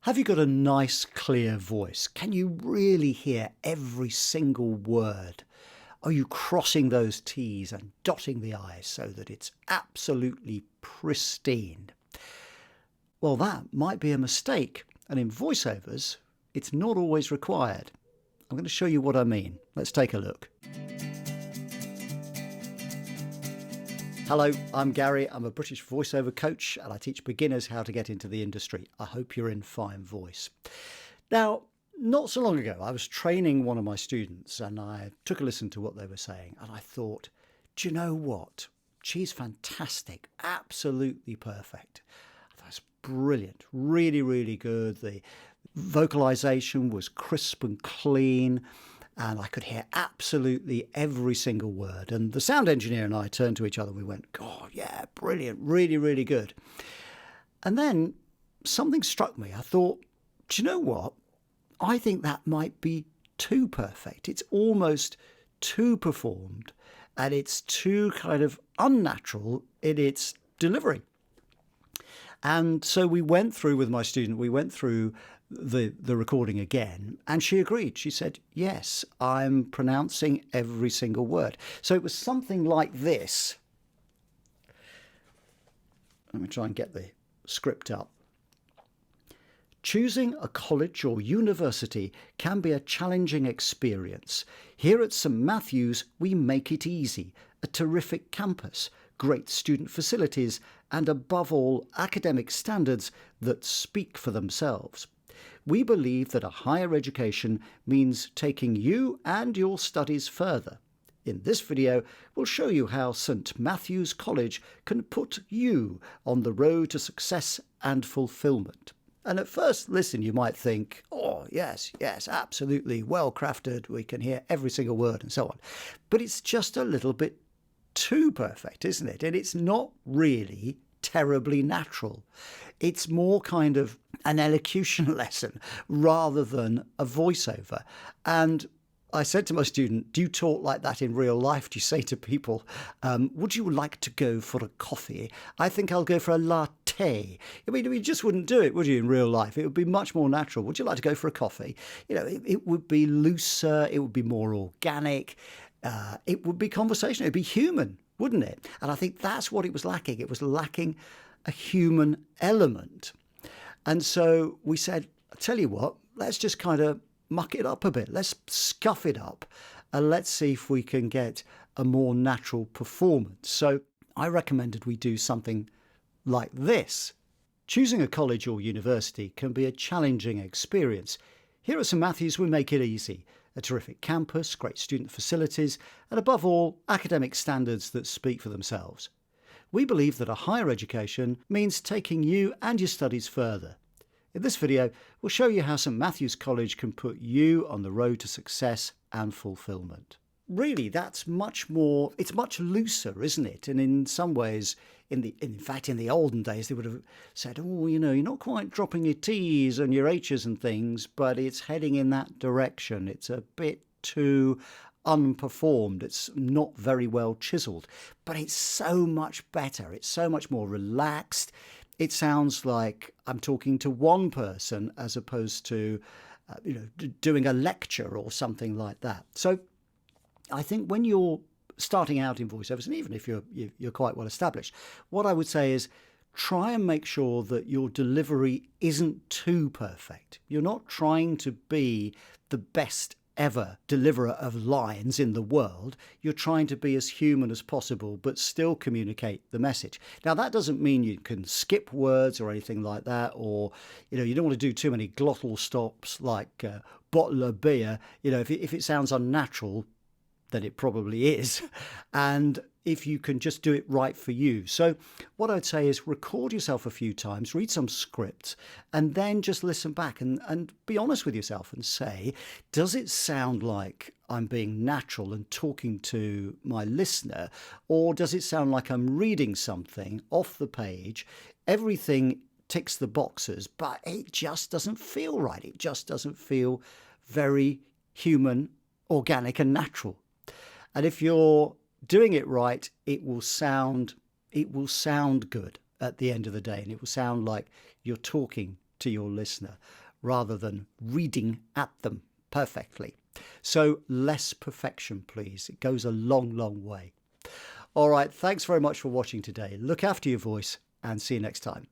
Have you got a nice, clear voice? Can you really hear every single word? Are you crossing those T's and dotting the I's so that it's absolutely pristine? Well, that might be a mistake, and in voiceovers, it's not always required. I'm going to show you what I mean. Let's take a look. Hello, I'm Gary. I'm a British voiceover coach and I teach beginners how to get into the industry. I hope you're in fine voice. Now, not so long ago, I was training one of my students and I took a listen to what they were saying and I thought, do you know what? She's fantastic, absolutely perfect. That's brilliant, really, really good. The vocalization was crisp and clean. And I could hear absolutely every single word. And the sound engineer and I turned to each other and we went, God, yeah, brilliant, really, really good. And then something struck me. I thought, do you know what? I think that might be too perfect. It's almost too performed and it's too kind of unnatural in its delivery. And so we went through with my student, we went through the recording again, and she agreed. She said, yes, I'm pronouncing every single word. So it was something like this. Let me try and get the script up. Choosing a college or university can be a challenging experience. Here at St Matthew's, we make it easy. A terrific campus, great student facilities, and above all, academic standards that speak for themselves. We believe that a higher education means taking you and your studies further. In this video, we'll show you how St Matthew's College can put you on the road to success and fulfilment. And at first listen, you might think, oh, yes, absolutely, well crafted, we can hear every single word and so on. But it's just a little bit too perfect, isn't it? And it's not really terribly natural. It's more kind of an elocution lesson rather than a voiceover. And I said to my student, do you talk like that in real life? Do you say to people, would you like to go for a coffee? I think I'll go for a latte. I mean, you just wouldn't do it, would you, in real life? It would be much more natural. Would you like to go for a coffee? You know, it would be looser. It would be more organic. It would be conversational. It would be human, wouldn't it? And I think that's what it was lacking. It was lacking a human element. And so we said, I'll tell you what, let's just kind of muck it up a bit. Let's scuff it up and let's see if we can get a more natural performance. So I recommended we do something like this. Choosing a college or university can be a challenging experience. Here at St Matthew's, we make it easy. A terrific campus, great student facilities, and above all, academic standards that speak for themselves. We believe that a higher education means taking you and your studies further. In this video, we'll show you how St Matthew's College can put you on the road to success and fulfilment. Really, that's much more, it's much looser, isn't it? And in some ways, in fact, in the olden days, they would have said, oh, you know, you're not quite dropping your T's and your H's and things, but it's heading in that direction. It's a bit too unperformed. It's not very well chiseled, but it's so much better. It's so much more relaxed. It sounds like I'm talking to one person as opposed to, doing a lecture or something like that. So I think when you're starting out in voiceovers, and even if you're quite well established, what I would say is try and make sure that your delivery isn't too perfect. You're not trying to be the best ever deliverer of lines in the world. You're trying to be as human as possible, but still communicate the message. Now, that doesn't mean you can skip words or anything like that, or, you don't want to do too many glottal stops like bottle of beer. If it sounds unnatural, then it probably is. And if you can just do it right for you. So what I'd say is record yourself a few times, read some scripts, and then just listen back and be honest with yourself and say, does it sound like I'm being natural and talking to my listener, or does it sound like I'm reading something off the page? Everything ticks the boxes, but it just doesn't feel right. It just doesn't feel very human, organic and natural. And if you're doing it right, it will sound good at the end of the day, and it will sound like you're talking to your listener rather than reading at them perfectly. So less perfection, please. It goes a long, long way. All right, thanks very much for watching today. Look after your voice and see you next time.